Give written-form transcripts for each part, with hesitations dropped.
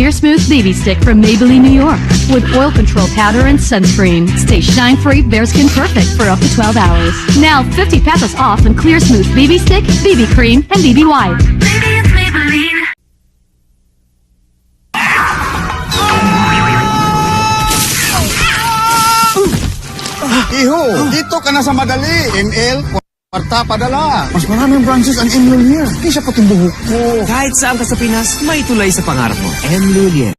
Clear Smooth BB Stick from Maybelline, New York. With oil control powder and sunscreen. Stay shine-free, bare skin perfect for up to 12 hours. Now 50 pesos off on Clear Smooth BB Stick, BB Cream, and BB Wipe. Baby, it's Maybelline. Iho, dito ka na sa madali. ML, kwarta, padala. Mas maraming branches ang ML here. Di siya pati buhok ko. Kahit saan ka sa Pinas, may tulay sa pangarap mo. M-Lulian.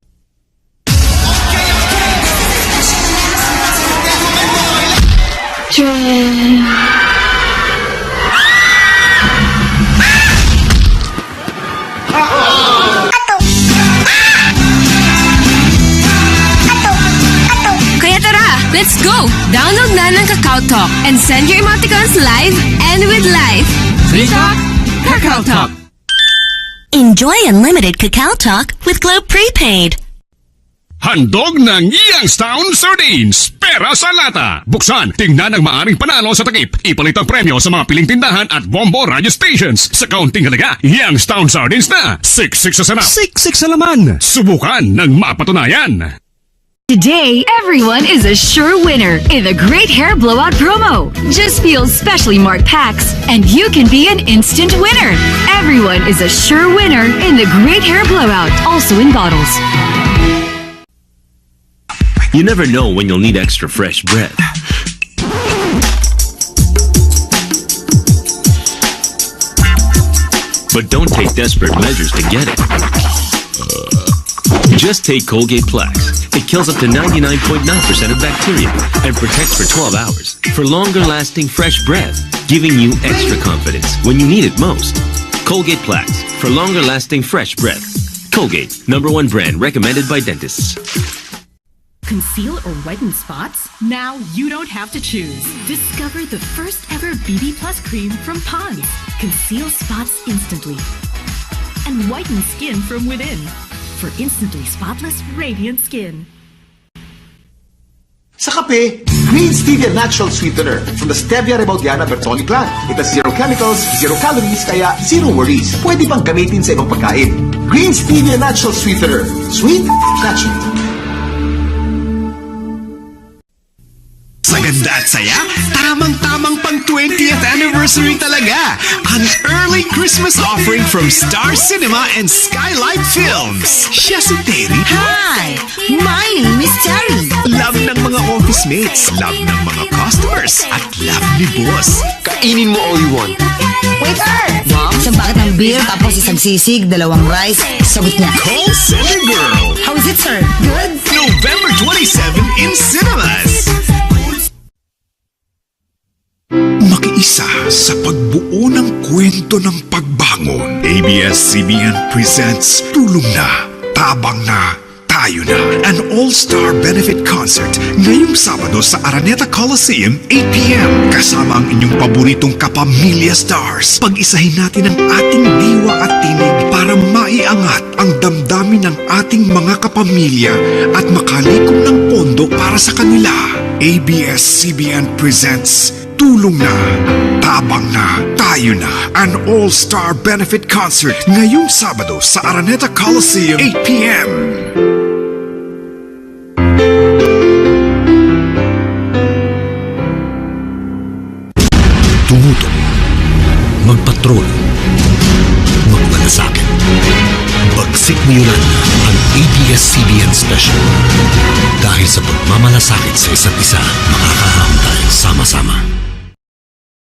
Kaya tara, let's go! Download na ng Kakao Talk and send your emoticons live and with life. Free Talk, Kakao Talk. Enjoy unlimited Kakao Talk with Globe Prepaid. Handog ng Youngstown Sardines. Pera sa lata. Buksan, tingnan ang maaring panalo sa takip. Ipalit ang premyo sa mga piling tindahan at Bombo radio stations. Sa kaunting halaga, Youngstown Sardines na. 6-6 sa sarap. 6-6 sa laman. Subukan ng mapatunayan. Today, everyone is a sure winner in the Great Hair Blowout promo. Just feel specially marked packs, and you can be an instant winner. Everyone is a sure winner in the Great Hair Blowout, also in bottles. You never know when you'll need extra fresh bread. But don't take desperate measures to get it. Just take Colgate Plex. It kills up to 99.9% of bacteria and protects for 12 hours for longer-lasting fresh breath, giving you extra confidence when you need it most. Colgate Plex for longer-lasting fresh breath. Colgate, #1 brand recommended by dentists. Conceal or whiten spots? Now you don't have to choose. Discover the first ever BB Plus cream from Pond's. Conceal spots instantly and whiten skin from within for instantly spotless, radiant skin. Sa kape, Green Stevia Natural Sweetener from the Stevia Rebaudiana Bertoni plant. It has 0 chemicals, 0 calories, kaya 0 worries. Pwede pang gamitin sa ibang pagkain. Green Stevia Natural Sweetener. Sweet, natural. Sa ganda at saya, tamang-tamang pang 20th anniversary talaga. Ang early Christmas offering from Star Cinema and Skylight Films. Siya si Terry. Hi! My name is Terry. Love ng mga office mates, love ng mga customers, at love ni boss. Kainin mo all you want. Waiter! Ma'am, isang bakit ng beer, tapos isang sisig, 2 rice. Sagot niya. Call Center Girl. How is it, sir? Good? November 27 in cinemas. Makiisa sa pagbuo ng kwento ng pagbangon. ABS-CBN presents Tulong Na, Tabang Na, Tayo Na, an all-star benefit concert ngayong Sabado sa Araneta Coliseum, 8 p.m. Kasama ang inyong paboritong kapamilya stars. Pag-isahin natin ang ating diwa at tinig para maiangat ang damdamin ng ating mga kapamilya at makalikom ng pondo para sa kanila. ABS-CBN presents Tulong Na, Tabang Na, Tayo Na, an all-star benefit concert ngayong Sabado sa Araneta Coliseum, 8 p.m. Tumutong, magpatrol, magmalasakit. Bagsik Miyulan ang ABS-CBN Special. Dahil sa pagmamalasakit sa isa't isa, makaka